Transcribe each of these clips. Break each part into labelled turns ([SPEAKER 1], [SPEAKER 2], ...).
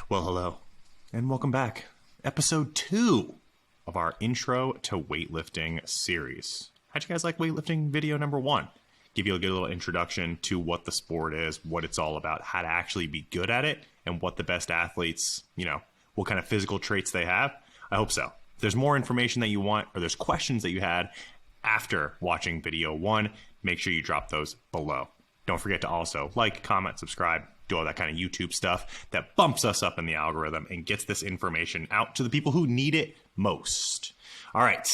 [SPEAKER 1] Well, hello, and welcome back. Episode 2 of our Intro to Weightlifting series. How'd you guys like weightlifting video number 1? Give you a good little introduction to what the sport is, what it's all about, how to actually be good at it, and what the best athletes, what kind of physical traits they have. I hope so. If there's more information that you want, or there's questions that you had after watching video 1, make sure you drop those below. Don't forget to also like, comment, subscribe, do all that kind of YouTube stuff that bumps us up in the algorithm and gets this information out to the people who need it most. All right,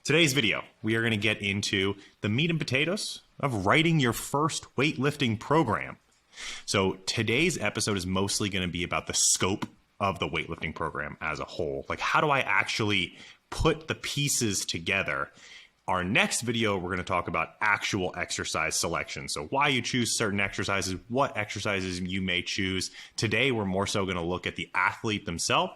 [SPEAKER 1] today's video, we are going to get into the meat and potatoes of writing your first weightlifting program. So today's episode is mostly going to be about the scope of the weightlifting program as a whole. Like, how do I actually put the pieces together? Our next video, we're going to talk about actual exercise selection. So why you choose certain exercises, what exercises you may choose. Today, we're more so going to look at the athlete themselves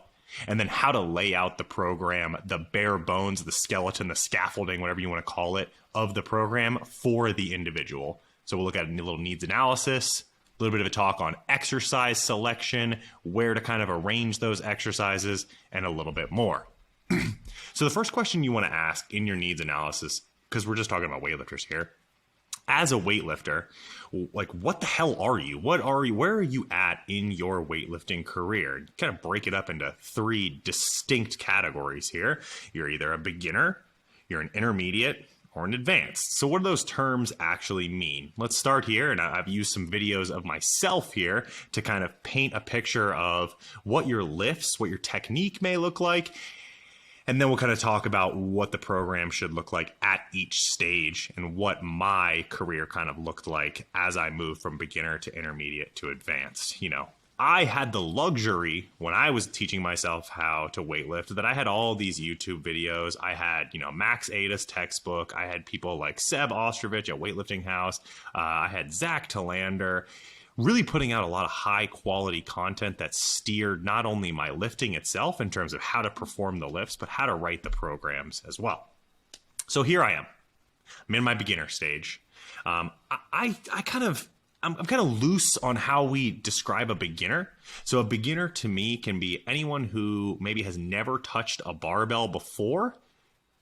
[SPEAKER 1] and then how to lay out the program, the bare bones, the skeleton, the scaffolding, whatever you want to call it, of the program for the individual. So we'll look at a little needs analysis, a little bit of a talk on exercise selection, where to kind of arrange those exercises, and a little bit more. So the first question you want to ask in your needs analysis, because we're just talking about weightlifters here, as a weightlifter, like, what the hell are you? Where are you at in your weightlifting career? Kind of break it up into 3 distinct categories here. You're either a beginner, you're an intermediate, or an advanced. So what do those terms actually mean? Let's start here, and I've used some videos of myself here to kind of paint a picture of what your lifts, what your technique may look like. And then we'll kind of talk about what the program should look like at each stage and what my career kind of looked like as I moved from beginner to intermediate to advanced. I had the luxury when I was teaching myself how to weightlift that I had all these YouTube videos. I had, Max Ada's textbook. I had people like Seb Ostrovich at Weightlifting House. I had Zach Talander, really putting out a lot of high quality content that steered not only my lifting itself in terms of how to perform the lifts, but how to write the programs as well. So here I am. I'm in my beginner stage. I'm kind of loose on how we describe a beginner. So a beginner to me can be anyone who maybe has never touched a barbell before,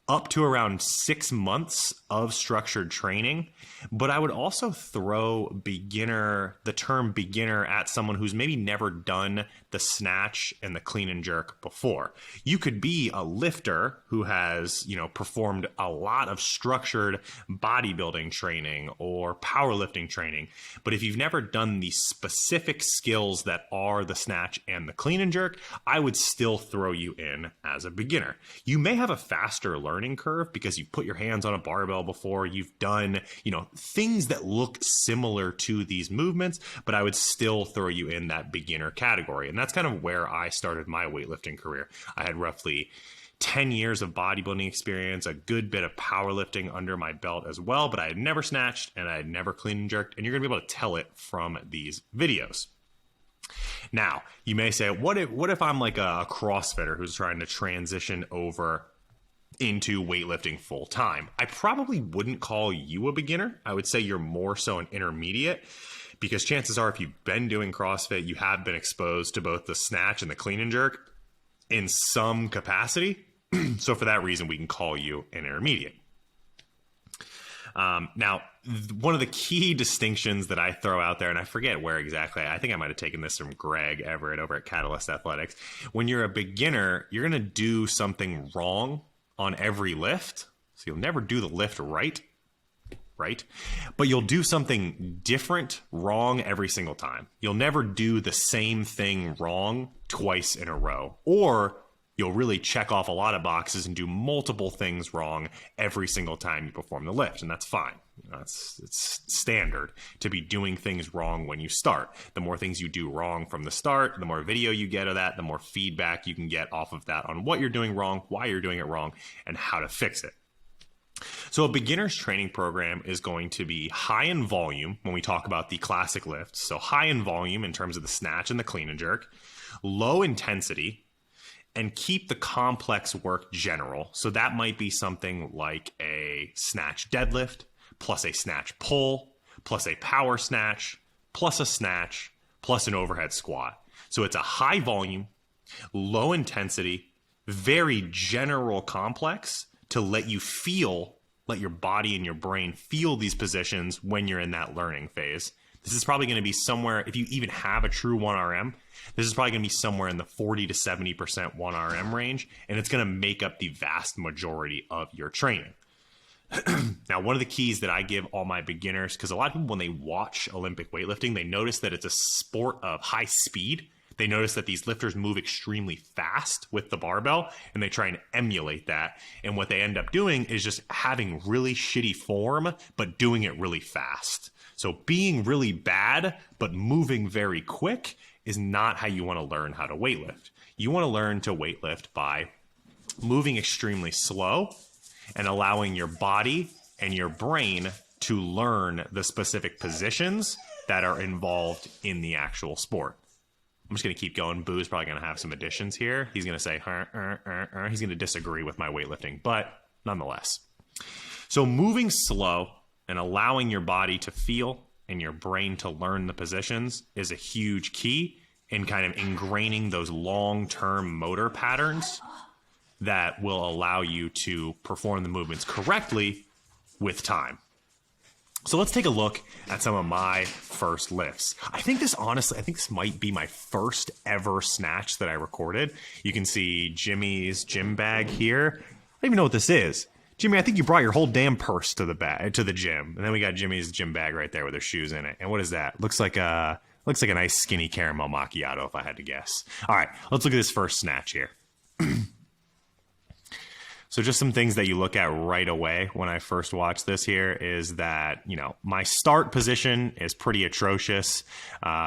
[SPEAKER 1] up to around 6 months of structured training. But I would also throw the term beginner at someone who's maybe never done the snatch and the clean and jerk before. You could be a lifter who has, performed a lot of structured bodybuilding training or powerlifting training. But if you've never done the specific skills that are the snatch and the clean and jerk, I would still throw you in as a beginner. You may have a faster learning curve because you put your hands on a barbell before, you've done, things that look similar to these movements, but I would still throw you in that beginner category. And that's kind of where I started my weightlifting career. I had roughly 10 years of bodybuilding experience, a good bit of powerlifting under my belt as well, but I had never snatched and I had never clean and jerked, and you're gonna be able to tell it from these videos. Now, you may say, what if I'm like a CrossFitter who's trying to transition over into weightlifting full time? I probably wouldn't call you a beginner. I would say you're more so an intermediate, because chances are if you've been doing CrossFit, you have been exposed to both the snatch and the clean and jerk in some capacity. So for that reason, we can call you an intermediate. Now, one of the key distinctions that I throw out there, and I forget where exactly, I think I might have taken this from Greg Everett over at Catalyst Athletics. When you're a beginner, you're going to do something wrong on every lift. So you'll never do the lift right? But you'll do something different wrong every single time. You'll never do the same thing wrong twice in a row. Or you'll really check off a lot of boxes and do multiple things wrong every single time you perform the lift. And that's fine. It's standard to be doing things wrong when you start. The more things you do wrong from the start, the more video you get of that, the more feedback you can get off of that on what you're doing wrong, why you're doing it wrong, and how to fix it. So a beginner's training program is going to be high in volume when we talk about the classic lifts. So high in volume in terms of the snatch and the clean and jerk, low intensity, and keep the complex work general. So that might be something like a snatch deadlift, plus a snatch pull, plus a power snatch, plus a snatch, plus an overhead squat. So it's a high volume, low intensity, very general complex to let your body and your brain feel these positions when you're in that learning phase. This is probably going to be somewhere, if you even have a true 1RM, this is probably going to be somewhere in the 40 to 70% 1RM range, and it's going to make up the vast majority of your training. Now, one of the keys that I give all my beginners, because a lot of people, when they watch Olympic weightlifting, they notice that it's a sport of high speed. They notice that these lifters move extremely fast with the barbell, and they try and emulate that. And what they end up doing is just having really shitty form, but doing it really fast. So being really bad, but moving very quick is not how you want to learn how to weightlift. You want to learn to weightlift by moving extremely slow and allowing your body and your brain to learn the specific positions that are involved in the actual sport. I'm just going to keep going. Boo's probably going to have some additions here. He's going to say, he's going to disagree with my weightlifting, but nonetheless. So moving slow and allowing your body to feel and your brain to learn the positions is a huge key in kind of ingraining those long-term motor patterns that will allow you to perform the movements correctly with time. So let's take a look at some of my first lifts. I think this might be my first ever snatch that I recorded. You can see Jimmy's gym bag here. I don't even know what this is. Jimmy, I think you brought your whole damn purse to the gym. And then we got Jimmy's gym bag right there with their shoes in it. And what is that? Looks like a nice skinny caramel macchiato if I had to guess. All right, let's look at this first snatch here. So just some things that you look at right away when I first watched this here is that, my start position is pretty atrocious.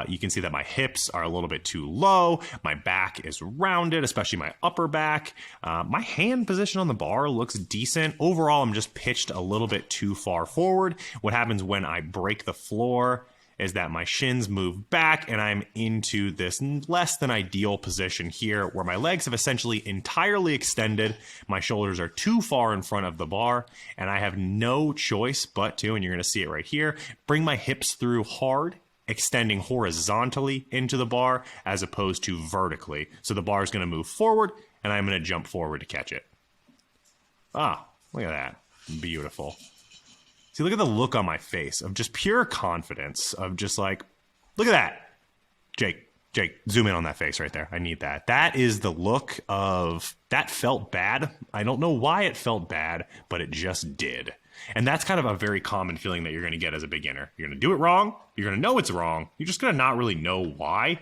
[SPEAKER 1] You can see that my hips are a little bit too low. My back is rounded, especially my upper back. My hand position on the bar looks decent. Overall, I'm just pitched a little bit too far forward. What happens when I break the floor is that my shins move back and I'm into this less than ideal position here where my legs have essentially entirely extended. My shoulders are too far in front of the bar and I have no choice but to, and you're going to see it right here, bring my hips through hard, extending horizontally into the bar as opposed to vertically. So the bar is going to move forward and I'm going to jump forward to catch it. Ah, look at that. Beautiful. See, look at the look on my face of just pure confidence of just like, look at that. Jake, zoom in on that face right there. I need that. That is the look of, that felt bad. I don't know why it felt bad, but it just did. And that's kind of a very common feeling that you're going to get as a beginner. You're going to do it wrong. You're going to know it's wrong. You're just going to not really know why.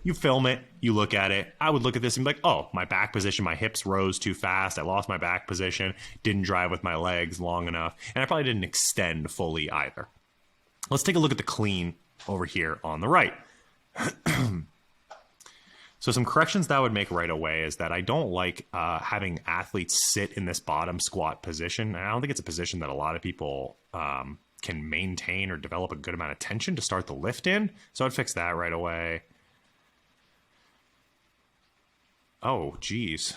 [SPEAKER 1] You film it, you look at it. I would look at this and be like, oh, my back position, my hips rose too fast. I lost my back position, didn't drive with my legs long enough, and I probably didn't extend fully either. Let's take a look at the clean over here on the right. So some corrections that I would make right away is that I don't like having athletes sit in this bottom squat position. And I don't think it's a position that a lot of people can maintain or develop a good amount of tension to start the lift in. So I'd fix that right away. Oh, geez.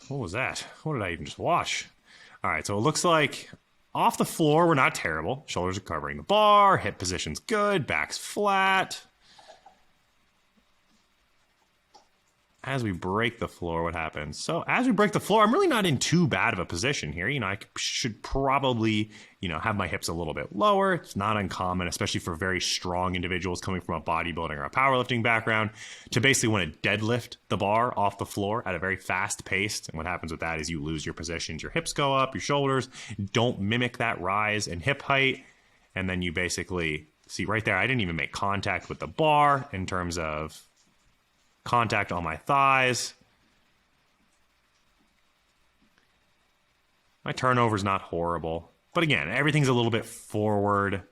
[SPEAKER 1] What was that? What did I even just watch? All right, so it looks like off the floor, we're not terrible. Shoulders are covering the bar. Hip position's good. Back's flat. As we break the floor, what happens? So as we break the floor, I'm really not in too bad of a position here. I should probably, have my hips a little bit lower. It's not uncommon, especially for very strong individuals coming from a bodybuilding or a powerlifting background, to basically want to deadlift the bar off the floor at a very fast pace. And what happens with that is you lose your positions. Your hips go up, your shoulders don't mimic that rise in hip height. And then you basically see right there, I didn't even make contact with the bar in terms of contact on my thighs. My turnover's not horrible. But again, everything's a little bit forward.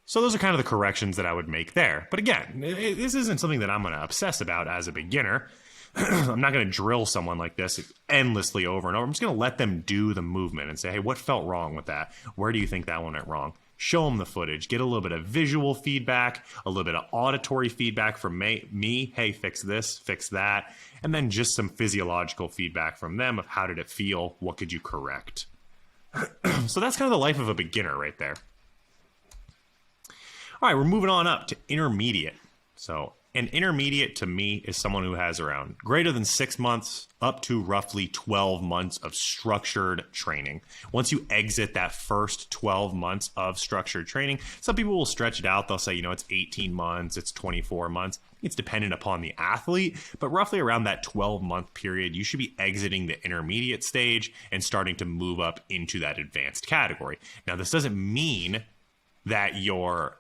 [SPEAKER 1] So those are kind of the corrections that I would make there. But again, this isn't something that I'm going to obsess about as a beginner. I'm not going to drill someone like this endlessly over and over. I'm just going to let them do the movement and say, hey, what felt wrong with that? Where do you think that one went wrong? Show them the footage, get a little bit of visual feedback, a little bit of auditory feedback from me. Hey, fix this, fix that. And then just some physiological feedback from them of how did it feel? What could you correct? So that's kind of the life of a beginner right there. All right, we're moving on up to intermediate. So an intermediate to me is someone who has around greater than 6 months up to roughly 12 months of structured training. Once you exit that first 12 months of structured training, some people will stretch it out. They'll say, it's 18 months, it's 24 months. It's dependent upon the athlete, but roughly around that 12-month period, you should be exiting the intermediate stage and starting to move up into that advanced category. Now, this doesn't mean that your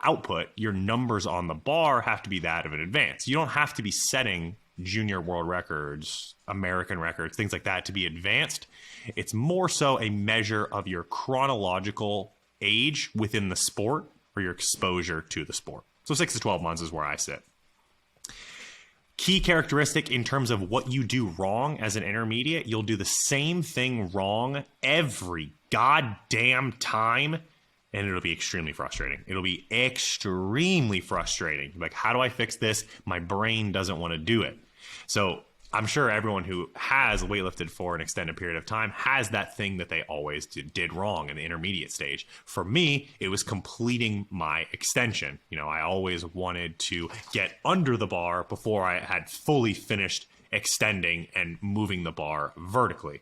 [SPEAKER 1] output, your numbers on the bar have to be that of an advance. You don't have to be setting junior world records, American records, things like that to be advanced. It's more so a measure of your chronological age within the sport or your exposure to the sport. So 6 to 12 months is where I sit. Key characteristic in terms of what you do wrong as an intermediate, you'll do the same thing wrong every goddamn time, and it'll be extremely frustrating. It'll be extremely frustrating. Like, how do I fix this? My brain doesn't want to do it. So I'm sure everyone who has weightlifted for an extended period of time has that thing that they always did wrong in the intermediate stage. For me, it was completing my extension. I always wanted to get under the bar before I had fully finished extending and moving the bar vertically.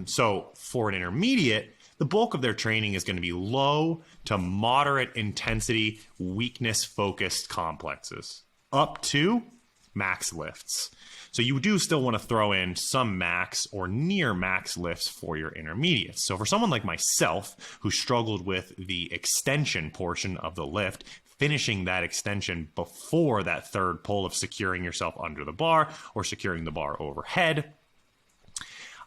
[SPEAKER 1] So for an intermediate, the bulk of their training is going to be low to moderate intensity, weakness-focused complexes, up to max lifts. So you do still want to throw in some max or near max lifts for your intermediates. So for someone like myself who struggled with the extension portion of the lift, finishing that extension before that third pull of securing yourself under the bar or securing the bar overhead,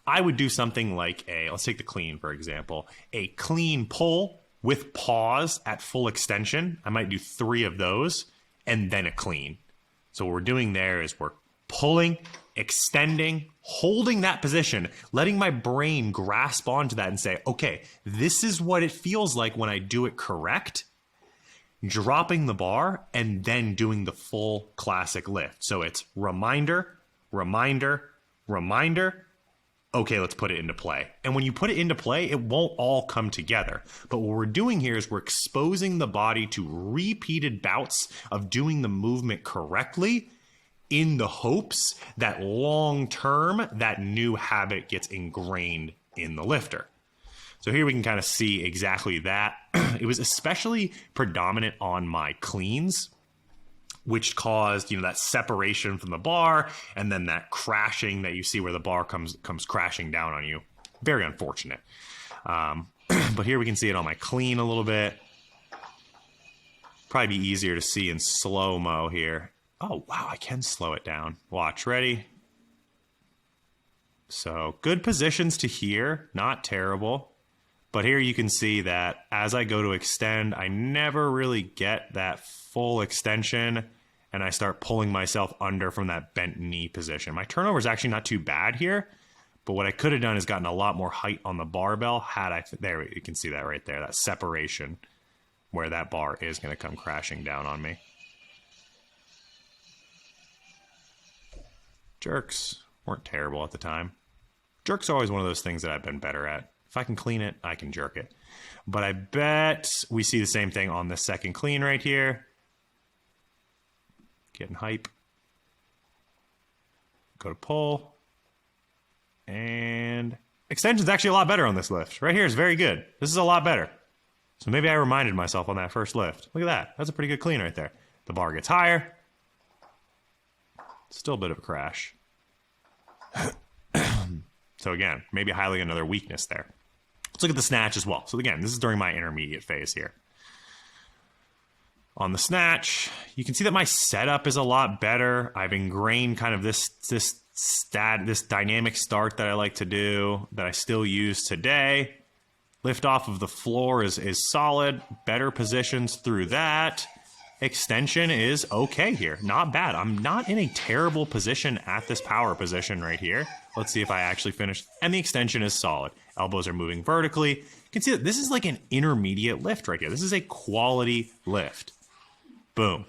[SPEAKER 1] I would do something like let's take the clean, for example, a clean pull with pause at full extension. I might do 3 of those and then a clean. So what we're doing there is we're pulling, extending, holding that position, letting my brain grasp onto that and say, okay, this is what it feels like when I do it correct, dropping the bar, and then doing the full classic lift. So it's reminder, reminder, reminder. Okay, let's put it into play. And when you put it into play, it won't all come together. But what we're doing here is we're exposing the body to repeated bouts of doing the movement correctly in the hopes that long term, that new habit gets ingrained in the lifter. So here we can kind of see exactly that. It was especially predominant on my cleans, which caused, that separation from the bar and then that crashing that you see where the bar comes crashing down on you. Very unfortunate. But here we can see it on my clean a little bit. Probably be easier to see in slow-mo here. Oh, wow, I can slow it down. Watch, ready? So good positions to here, not terrible. But here you can see that as I go to extend, I never really get that full extension, and I start pulling myself under from that bent knee position. My turnover is actually not too bad here, but what I could have done is gotten a lot more height on the barbell there, you can see that right there, that separation where that bar is going to come crashing down on me. Jerks weren't terrible at the time. Jerks are always one of those things that I've been better at. If I can clean it, I can jerk it. But I bet we see the same thing on the second clean right here. Getting hype. Go to pull. And extension's actually a lot better on this lift. Right here is very good. This is a lot better. So maybe I reminded myself on that first lift. Look at that. That's a pretty good clean right there. The bar gets higher. Still a bit of a crash. So again, maybe highlighting another weakness there. Let's look at the snatch as well. So again, this is during my intermediate phase here. On the snatch, you can see that my setup is a lot better. I've ingrained kind of this dynamic start that I like to do, that I still use today. Lift off of the floor is solid. Better positions through that. Extension is okay here. Not bad. I'm not in a terrible position at this power position right here. Let's see if I actually finish. And the extension is solid. Elbows are moving vertically. You can see that this is like an intermediate lift right here. This is a quality lift. Boom.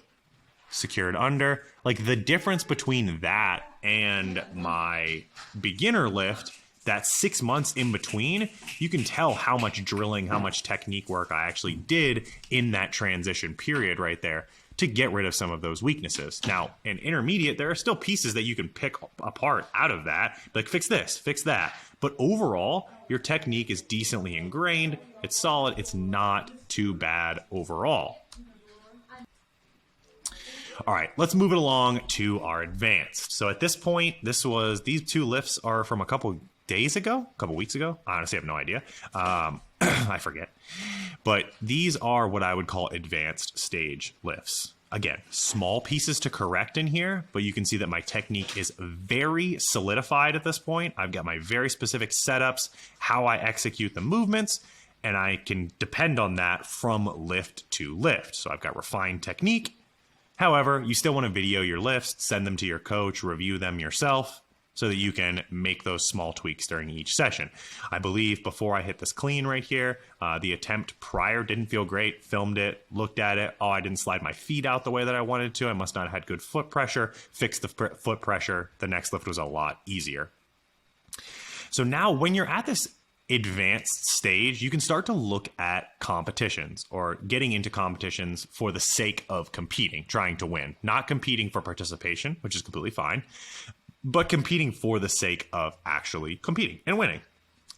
[SPEAKER 1] Secured under. Like the difference between that and my beginner lift that 6 months in between, you can tell how much drilling, how much technique work I actually did in that transition period right there to get rid of some of those weaknesses. Now, in intermediate, there are still pieces that you can pick apart out of that, like fix this, fix that. But overall, your technique is decently ingrained, it's solid, it's not too bad overall. All right, let's move it along to our advanced. So at this point, these two lifts are from a couple days ago, a couple weeks ago. I honestly have no idea. I forget. But these are what I would call advanced stage lifts. Again, small pieces to correct in here, but you can see that my technique is very solidified at this point. I've got my very specific setups, how I execute the movements, and I can depend on that from lift to lift. So I've got refined technique. However, you still want to video your lifts, send them to your coach, review them yourself so that you can make those small tweaks during each session. I believe before I hit this clean right here, the attempt prior didn't feel great, filmed it, looked at it. Oh, I didn't slide my feet out the way that I wanted to. I must not have had good foot pressure, fixed the foot pressure. The next lift was a lot easier. So now when you're at this advanced stage, you can start to look at competitions or getting into competitions for the sake of competing, trying to win, not competing for participation, which is completely fine, but competing for the sake of actually competing and winning,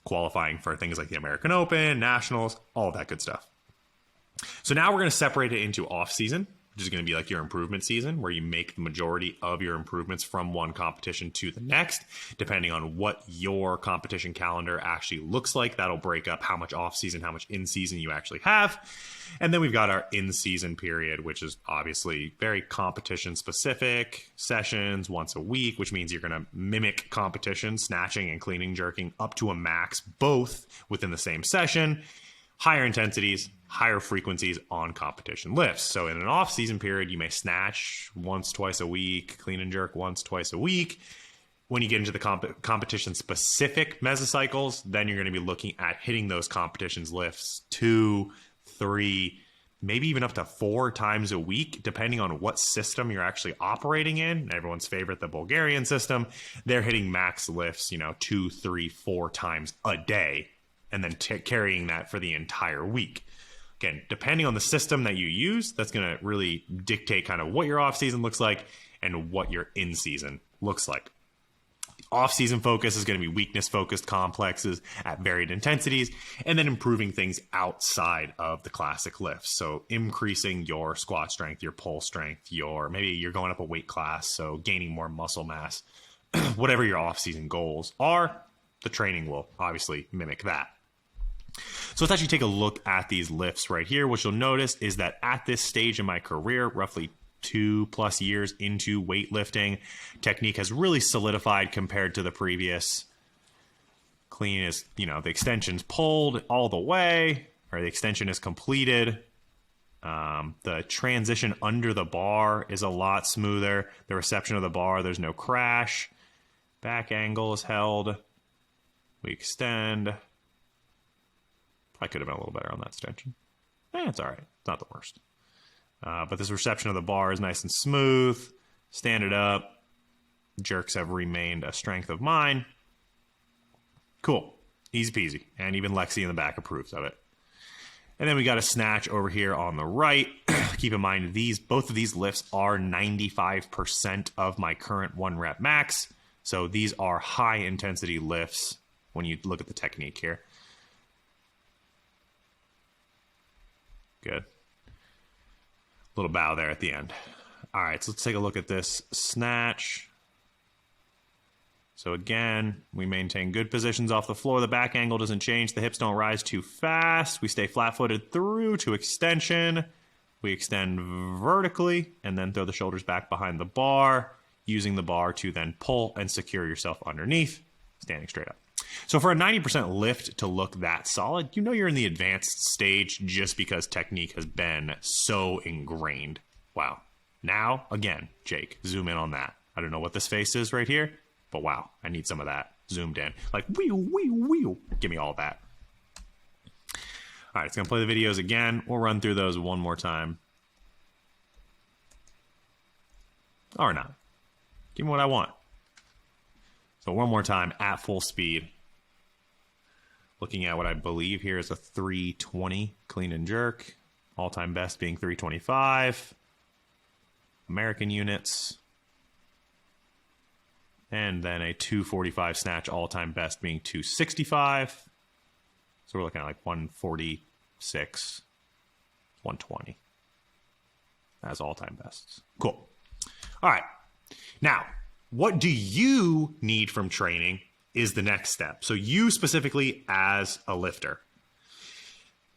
[SPEAKER 1] qualifying for things like the American Open, Nationals, all that good stuff. So now we're going to separate it into off season, which is going to be like your improvement season, where you make the majority of your improvements from one competition to the next, depending on what your competition calendar actually looks like. That'll break up how much off season, how much in season you actually have. And then we've got our in season period, which is obviously very competition specific sessions once a week, which means you're going to mimic competition, snatching and cleaning, jerking up to a max, both within the same session. Higher intensities, higher frequencies on competition lifts. So in an off-season period, you may snatch once, twice a week, clean and jerk once, twice a week. When you get into the competition-specific mesocycles, then you're going to be looking at hitting those competitions lifts 2, 3, maybe even up to 4 times a week, depending on what system you're actually operating in. Everyone's favorite, the Bulgarian system. They're hitting max lifts, 2, 3, 4 times a day, and then carrying that for the entire week. Again, depending on the system that you use, that's going to really dictate kind of what your off-season looks like and what your in-season looks like. The off-season focus is going to be weakness-focused complexes at varied intensities, and then improving things outside of the classic lifts. So increasing your squat strength, your pull strength, maybe you're going up a weight class, so gaining more muscle mass. Whatever your off-season goals are, the training will obviously mimic that. So let's actually take a look at these lifts right here. What you'll notice is that at this stage in my career, roughly 2+ years into weightlifting, technique has really solidified compared to the previous. Clean is, the extension's pulled all the way, or the extension is completed. The transition under the bar is a lot smoother. The reception of the bar, there's no crash. Back angle is held. We extend. I could have been a little better on that extension. It's all right. It's not the worst. But this reception of the bar is nice and smooth. Stand it up. Jerks have remained a strength of mine. Cool. Easy peasy. And even Lexi in the back approves of it. And then we got a snatch over here on the right. Keep in mind, both of these lifts are 95% of my current 1 rep max. So these are high intensity lifts when you look at the technique here. Good. Little bow there at the end. All right, so let's take a look at this snatch. So again, we maintain good positions off the floor. The back angle doesn't change. The hips don't rise too fast. We stay flat-footed through to extension. We extend vertically and then throw the shoulders back behind the bar, using the bar to then pull and secure yourself underneath, standing straight up. So for a 90% lift to look that solid, you're in the advanced stage just because technique has been so ingrained. Wow. Now, again, Jake, zoom in on that. I don't know what this face is right here, but wow, I need some of that zoomed in. Like, wheel, wheel, wheel. Give me all that. All right, it's going to play the videos again. We'll run through those one more time. Or not. Give me what I want. So one more time at full speed. Looking at what I believe here is a 320 clean and jerk. All-time best being 325. American units. And then a 245 snatch, all-time best being 265. So we're looking at like 146, 120 as all-time bests. Cool. All right. Now, what do you need from training is the next step. So you specifically as a lifter.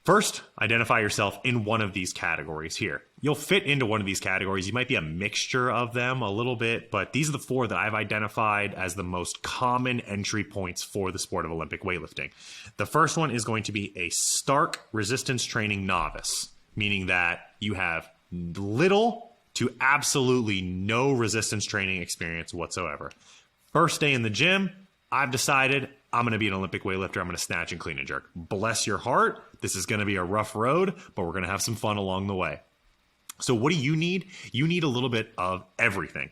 [SPEAKER 1] First, identify yourself in one of these categories here. You'll fit into one of these categories. You might be a mixture of them a little bit, but these are the 4 that I've identified as the most common entry points for the sport of Olympic weightlifting. The first one is going to be a stark resistance training novice, meaning that you have little to absolutely no resistance training experience whatsoever. First day in the gym, I've decided I'm going to be an Olympic weightlifter. I'm going to snatch and clean and jerk. Bless your heart. This is going to be a rough road, but we're going to have some fun along the way. So what do you need? You need a little bit of everything.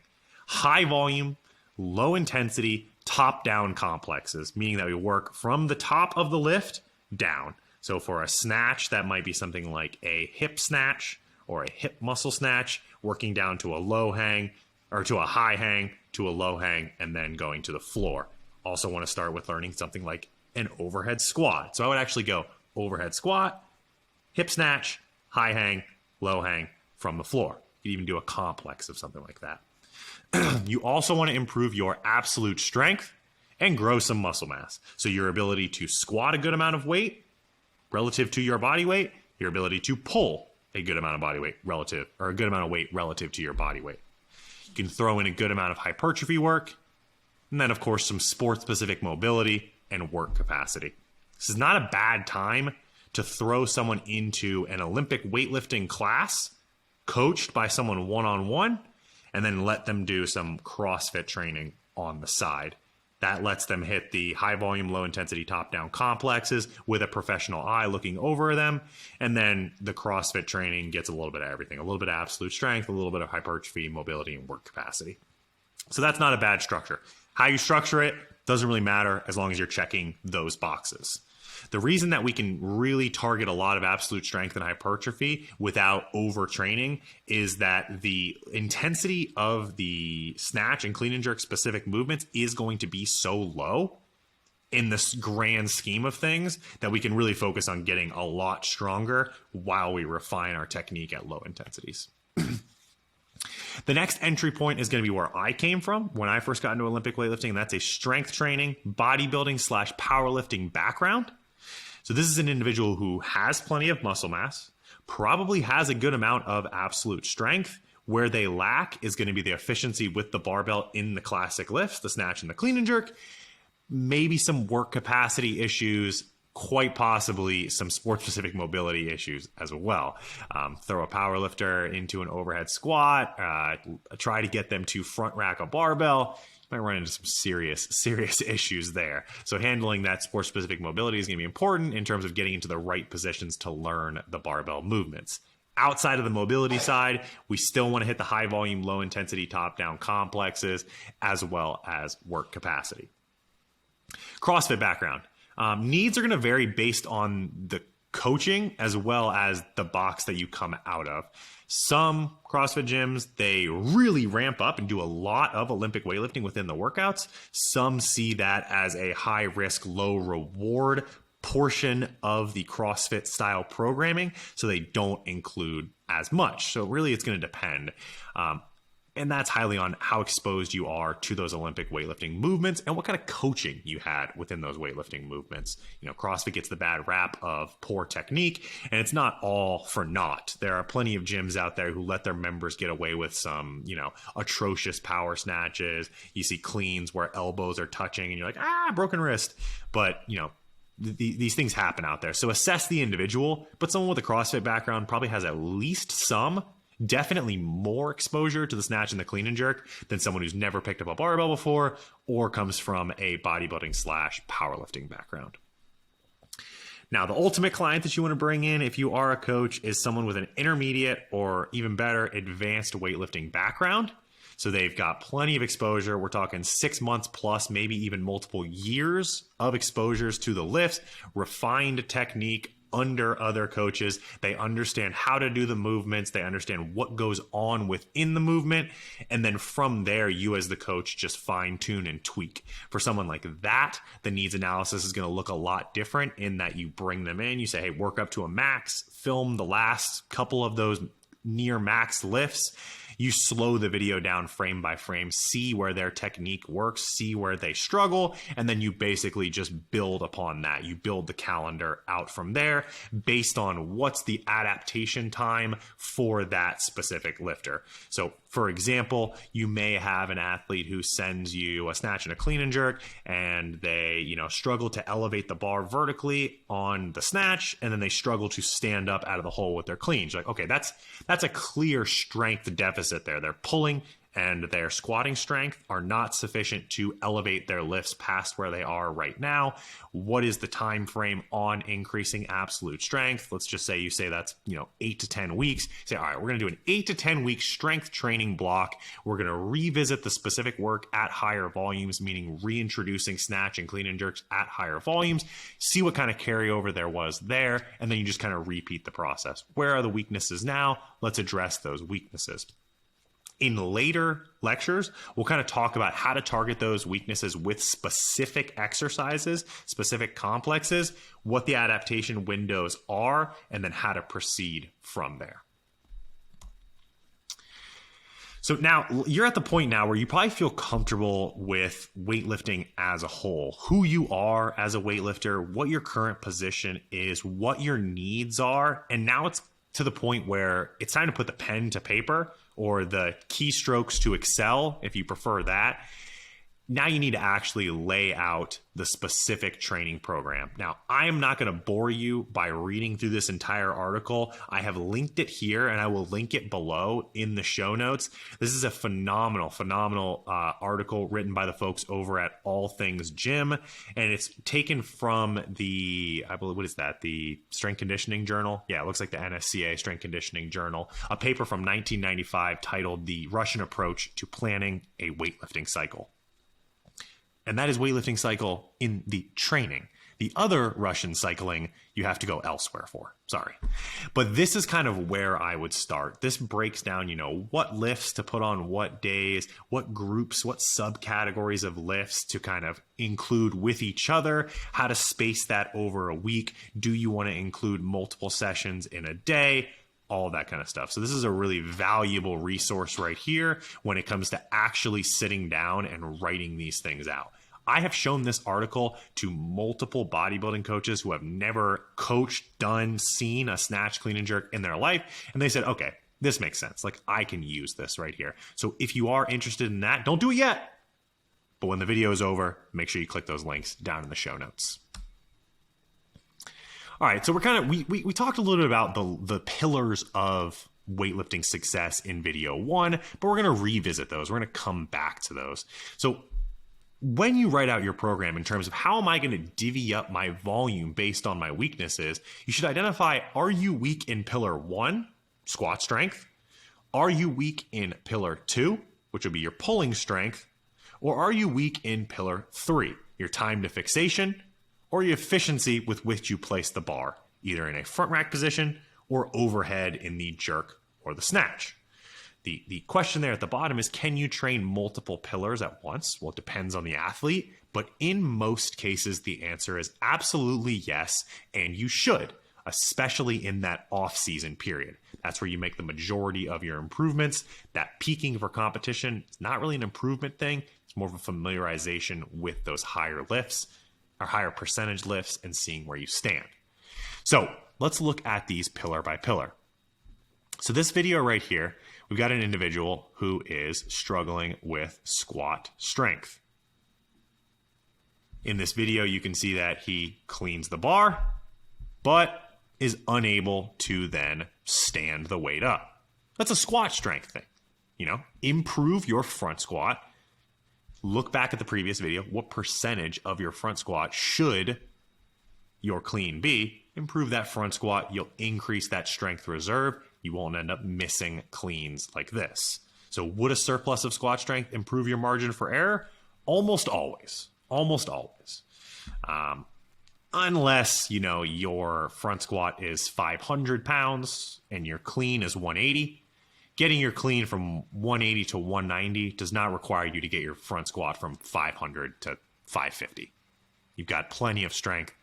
[SPEAKER 1] High volume, low intensity, top-down complexes, meaning that we work from the top of the lift down. So for a snatch, that might be something like a hip snatch or a hip muscle snatch, working down to a low hang or to a high hang, to a low hang, and then going to the floor. Also want to start with learning something like an overhead squat. So I would actually go overhead squat, hip snatch, high hang, low hang from the floor. You could even do a complex of something like that. You also want to improve your absolute strength and grow some muscle mass. So your ability to squat a good amount of weight relative to your body weight, your ability to pull a good amount of body weight relative, or a good amount of weight relative to your body weight. You can throw in a good amount of hypertrophy work, and then of course some sport-specific mobility and work capacity. This is not a bad time to throw someone into an Olympic weightlifting class coached by someone one-on-one, and then let them do some CrossFit training on the side. That lets them hit the high volume, low intensity top-down complexes with a professional eye looking over them. And then the CrossFit training gets a little bit of everything, a little bit of absolute strength, a little bit of hypertrophy, mobility, and work capacity. So that's not a bad structure. How you structure it doesn't really matter as long as you're checking those boxes. The reason that we can really target a lot of absolute strength and hypertrophy without overtraining is that the intensity of the snatch and clean and jerk specific movements is going to be so low in this grand scheme of things that we can really focus on getting a lot stronger while we refine our technique at low intensities. The next entry point is going to be where I came from when I first got into Olympic weightlifting, and that's a strength training, bodybuilding / powerlifting background. So this is an individual who has plenty of muscle mass, probably has a good amount of absolute strength. Where they lack is going to be the efficiency with the barbell in the classic lifts, the snatch and the clean and jerk, maybe some work capacity issues, quite possibly some sport-specific mobility issues as well. Throw a power lifter into an overhead squat, try to get them to front rack a barbell. You might run into some serious issues there. So handling that sport-specific mobility is going to be important in terms of getting into the right positions to learn the barbell movements. Outside of the mobility side, we still want to hit the high volume, low intensity, top-down complexes, as well as work capacity. CrossFit background. Needs are going to vary based on the coaching as well as the box that you come out of. Some CrossFit gyms, they really ramp up and do a lot of Olympic weightlifting within the workouts. Some see that as a high risk, low reward portion of the CrossFit style programming, so they don't include as much. So really it's going to depend. And that's highly on how exposed you are to those Olympic weightlifting movements and what kind of coaching you had within those weightlifting movements. You know, CrossFit gets the bad rap of poor technique, and it's not all for naught. There are plenty of gyms out there who let their members get away with some, you know, atrocious power snatches. You see cleans where elbows are touching and you're like, broken wrist. But, you know, these things happen out there. So assess the individual, but someone with a CrossFit background probably has at least some, definitely more exposure to the snatch and the clean and jerk than someone who's never picked up a barbell before or comes from a bodybuilding / powerlifting background. Now, the ultimate client that you want to bring in if you are a coach is someone with an intermediate or even better advanced weightlifting background. So they've got plenty of exposure. We're talking 6 months plus, maybe even multiple years of exposures to the lifts, refined technique under other coaches. They understand how to do the movements. They understand what goes on within the movement. And then from there, you as the coach just fine tune and tweak. For someone like that, the needs analysis is going to look a lot different in that you bring them in. You say, hey, work up to a max, film the last couple of those near max lifts. You slow the video down frame by frame, see where their technique works, see where they struggle, and then you basically just build upon that. You build the calendar out from there based on what's the adaptation time for that specific lifter. So for example, you may have an athlete who sends you a snatch and a clean and jerk, and they, struggle to elevate the bar vertically on the snatch, and then they struggle to stand up out of the hole with their cleans. You're like, okay, that's a clear strength deficit there. They're pulling and their squatting strength are not sufficient to elevate their lifts past where they are right now. What is the time frame on increasing absolute strength? Let's just say you say that's 8 to 10 weeks. Say, all right, we're going to do an 8 to 10 week strength training block. We're going to revisit the specific work at higher volumes, meaning reintroducing snatch and clean and jerks at higher volumes. See what kind of carryover there was there, and then you just kind of repeat the process. Where are the weaknesses now? Let's address those weaknesses. In later lectures, we'll kind of talk about how to target those weaknesses with specific exercises, specific complexes, what the adaptation windows are, and then how to proceed from there. So now you're at the point now where you probably feel comfortable with weightlifting as a whole, who you are as a weightlifter, what your current position is, what your needs are. And now it's to the point where it's time to put the pen to paper, or the keystrokes to Excel, if you prefer that. Now you need to actually lay out the specific training program. Now, I am not going to bore you by reading through this entire article. I have linked it here, and I will link it below in the show notes. This is a phenomenal article written by the folks over at All Things Gym, and it's taken from the, I believe, what is that? The Strength Conditioning Journal? Yeah, it looks like the NSCA Strength Conditioning Journal, a paper from 1995 titled The Russian Approach to Planning a Weightlifting Cycle. And that is weightlifting cycle in the training. The other Russian cycling, you have to go elsewhere for. Sorry. But this is kind of where I would start. This breaks down, what lifts to put on what days, what groups, what subcategories of lifts to kind of include with each other, how to space that over a week. Do you want to include multiple sessions in a day? All that kind of stuff. So this is a really valuable resource right here when it comes to actually sitting down and writing these things out. I have shown this article to multiple bodybuilding coaches who have never coached, seen a snatch, clean and jerk in their life. And they said, okay, this makes sense. Like, I can use this right here. So if you are interested in that, don't do it yet. But when the video is over, make sure you click those links down in the show notes. All right, so we talked a little bit about the pillars of weightlifting success in video 1, but we're going to revisit those. We're going to come back to those. So when you write out your program in terms of how am I going to divvy up my volume based on my weaknesses, you should identify, are you weak in pillar 1, squat strength? Are you weak in pillar 2, which would be your pulling strength? Or are you weak in pillar 3, your time to fixation, or your efficiency with which you place the bar, either in a front rack position or overhead in the jerk or the snatch? The question there at the bottom is, can you train multiple pillars at once? Well, it depends on the athlete, but in most cases, the answer is absolutely yes, and you should, especially in that off-season period. That's where you make the majority of your improvements. That peaking for competition is not really an improvement thing. It's more of a familiarization with those higher lifts, or higher percentage lifts, and seeing where you stand. So let's look at these pillar by pillar. So this video right here, we've got an individual who is struggling with squat strength. In this video, you can see that he cleans the bar, but is unable to then stand the weight up. That's a squat strength thing. Improve your front squat. Look back at the previous video. What percentage of your front squat should your clean be? Improve that front squat. You'll increase that strength reserve. You won't end up missing cleans like this. So would a surplus of squat strength improve your margin for error? Almost always. Almost always. Unless, you know, your front squat is 500 pounds and your clean is 180. Getting your clean from 180 to 190 does not require you to get your front squat from 500 to 550. You've got plenty of strength.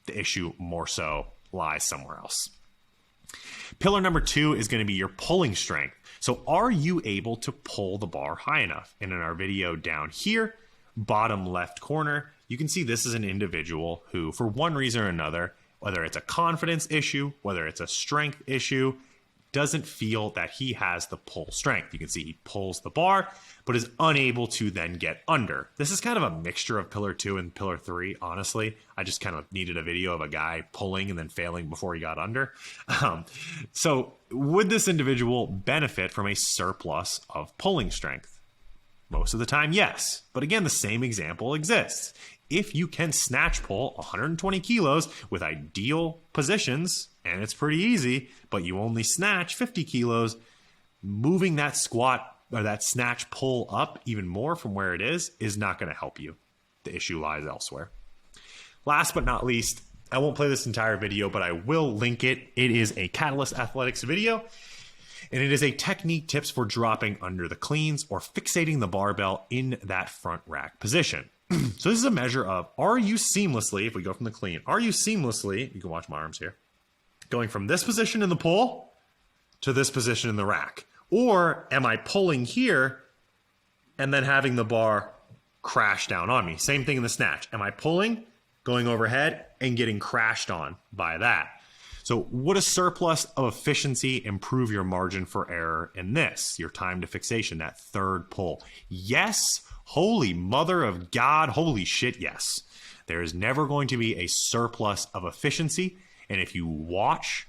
[SPEAKER 1] The issue more so lies somewhere else. Pillar number 2 is going to be your pulling strength. So are you able to pull the bar high enough? And in our video down here, bottom left corner, you can see this is an individual who, for one reason or another, whether it's a confidence issue, whether it's a strength issue, doesn't feel that he has the pull strength. You can see he pulls the bar, but is unable to then get under. This is kind of a mixture of pillar 2 and pillar 3, honestly. I just kind of needed a video of a guy pulling and then failing before he got under. So would this individual benefit from a surplus of pulling strength? Most of the time, yes. But again, the same example exists. If you can snatch pull 120 kilos with ideal positions, and it's pretty easy, but you only snatch 50 kilos, moving that squat or that snatch pull up even more from where it is not going to help you. The issue lies elsewhere. Last but not least, I won't play this entire video, but I will link it. It is a Catalyst Athletics video, and it is a technique tips for dropping under the cleans or fixating the barbell in that front rack position. So this is a measure of, are you seamlessly, if we go from the clean, are you seamlessly, you can watch my arms here, going from this position in the pull to this position in the rack? Or am I pulling here and then having the bar crash down on me? Same thing in the snatch. Am I pulling, going overhead, and getting crashed on by that? So would a surplus of efficiency improve your margin for error in this, your time to fixation, that third pull? Yes. Holy mother of God. Holy shit, yes. There is never going to be a surplus of efficiency. And if you watch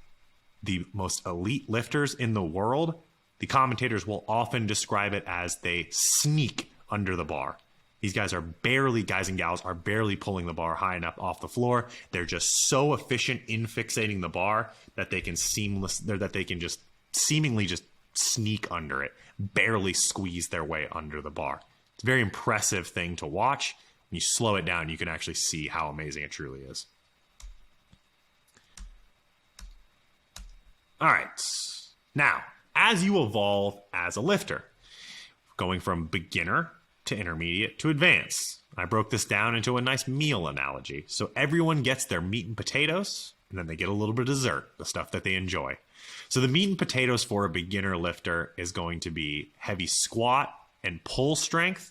[SPEAKER 1] the most elite lifters in the world, the commentators will often describe it as they sneak under the bar. These guys are barely, guys and gals are barely pulling the bar high enough off the floor. They're just so efficient in fixating the bar that they can just seemingly just sneak under it, barely squeeze their way under the bar. It's a very impressive thing to watch. When you slow it down, you can actually see how amazing it truly is. All right. Now, as you evolve as a lifter, going from beginner to intermediate to advanced, I broke this down into a nice meal analogy. So everyone gets their meat and potatoes, and then they get a little bit of dessert, the stuff that they enjoy. So the meat and potatoes for a beginner lifter is going to be heavy squat and pull strength,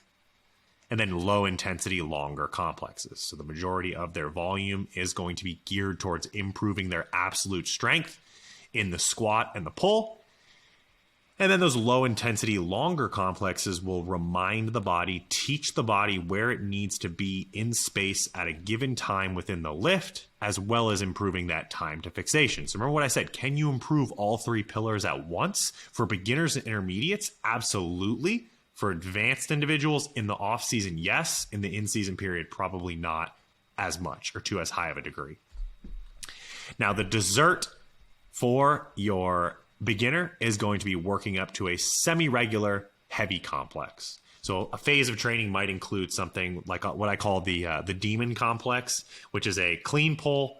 [SPEAKER 1] and then low intensity, longer complexes. So the majority of their volume is going to be geared towards improving their absolute strength in the squat and the pull. And then those low intensity, longer complexes will remind the body, teach the body where it needs to be in space at a given time within the lift, as well as improving that time to fixation. So remember what I said, can you improve all 3 pillars at once? For beginners and intermediates, absolutely. For advanced individuals in the off season, yes. In the in-season period, probably not as much or to as high of a degree. Now, the dessert for your beginner is going to be working up to a semi-regular heavy complex. So a phase of training might include something like what I call the demon complex, which is a clean pull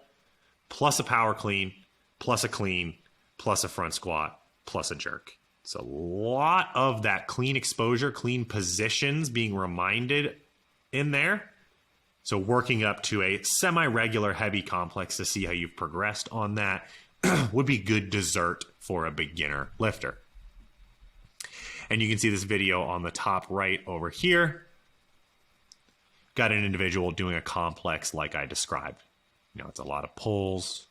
[SPEAKER 1] plus a power clean plus a clean plus a front squat plus a jerk. It's a lot of that clean exposure, clean positions being reminded in there. So working up to a semi-regular heavy complex to see how you've progressed on that would be good dessert for a beginner lifter. And you can see this video on the top right over here. Got an individual doing a complex like I described. You know, it's a lot of pulls,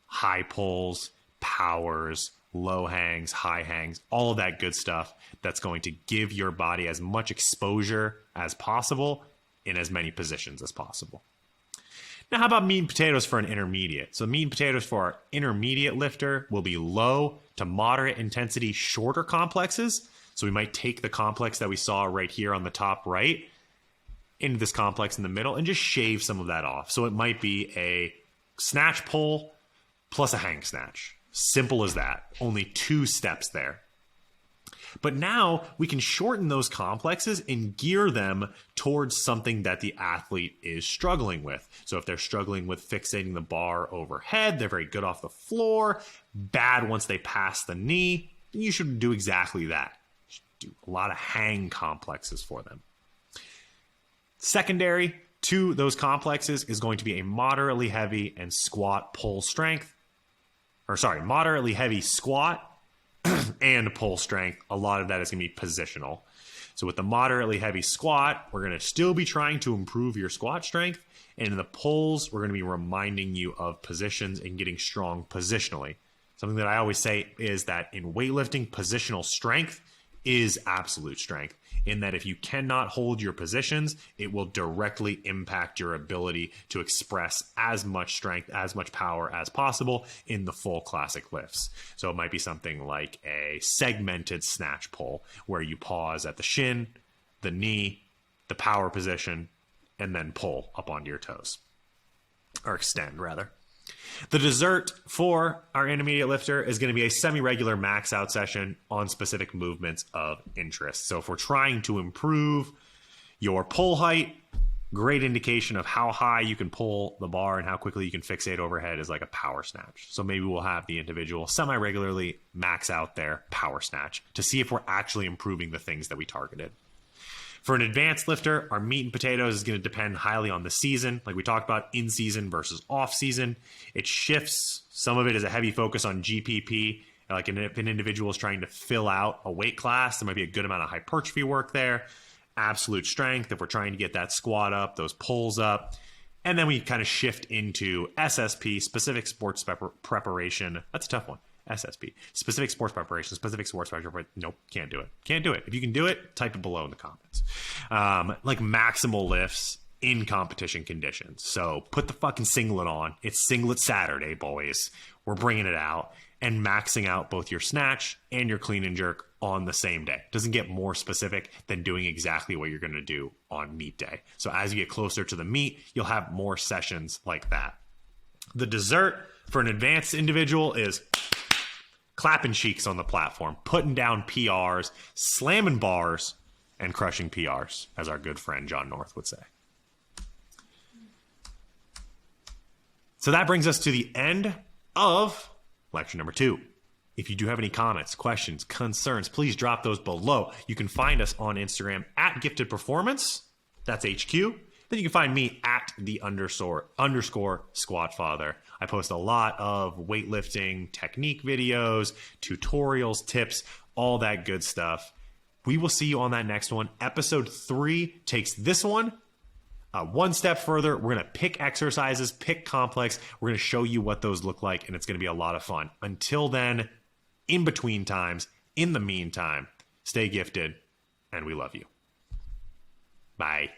[SPEAKER 1] high pulls, powers, low hangs, high hangs, all of that good stuff that's going to give your body as much exposure as possible in as many positions as possible. Now, how about meat and potatoes for an intermediate? So meat and potatoes for our intermediate lifter will be low to moderate intensity, shorter complexes. So we might take the complex that we saw right here on the top right into this complex in the middle and just shave some of that off. So it might be a snatch pull plus a hang snatch. Simple as that. Only 2 steps there. But now we can shorten those complexes and gear them towards something that the athlete is struggling with. So if they're struggling with fixating the bar overhead, they're very good off the floor, bad once they pass the knee, you should do exactly that. You should do a lot of hang complexes for them. Secondary to those complexes is going to be a moderately heavy and squat pull strength. Moderately heavy squat and pull strength. A lot of that is going to be positional. So with the moderately heavy squat, we're going to still be trying to improve your squat strength. And in the pulls, we're going to be reminding you of positions and getting strong positionally. Something that I always say is that in weightlifting, positional strength is absolute strength, in that if you cannot hold your positions, it will directly impact your ability to express as much strength, as much power as possible in the full classic lifts. So it might be something like a segmented snatch pull, where you pause at the shin, the knee, the power position, and then pull up onto your toes, or extend rather. The dessert for our intermediate lifter is going to be a semi-regular max out session on specific movements of interest. So if we're trying to improve your pull height, great indication of how high you can pull the bar and how quickly you can fixate overhead is like a power snatch. So maybe we'll have the individual semi-regularly max out their power snatch to see if we're actually improving the things that we targeted. For an advanced lifter, our meat and potatoes is going to depend highly on the season. Like we talked about, in season versus off season. It shifts. Some of it is a heavy focus on GPP. Like if an individual is trying to fill out a weight class, there might be a good amount of hypertrophy work there. Absolute strength if we're trying to get that squat up, those pulls up. And then we kind of shift into SSP, specific sports preparation. That's a tough one. SSP, specific sports preparation, Nope, can't do it. Can't do it. If you can do it, type it below in the comments. Like maximal lifts in competition conditions. So put the fucking singlet on. It's Singlet Saturday, boys. We're bringing it out and maxing out both your snatch and your clean and jerk on the same day. Doesn't get more specific than doing exactly what you're going to do on meet day. So as you get closer to the meet, you'll have more sessions like that. The dessert for an advanced individual is clapping cheeks on the platform, putting down PRs, slamming bars, and crushing PRs, as our good friend John North would say. So that brings us to the end of lecture number 2. If you do have any comments, questions, concerns, please drop those below. You can find us on Instagram at Gifted Performance. That's HQ. Then you can find me at the __ Squatfather. I post a lot of weightlifting technique videos, tutorials, tips, all that good stuff. We will see you on that next one. Episode 3 takes this one one step further. We're going to pick exercises, pick complex. We're going to show you what those look like, and it's going to be a lot of fun. Until then, in between times, in the meantime, stay gifted, and we love you. Bye.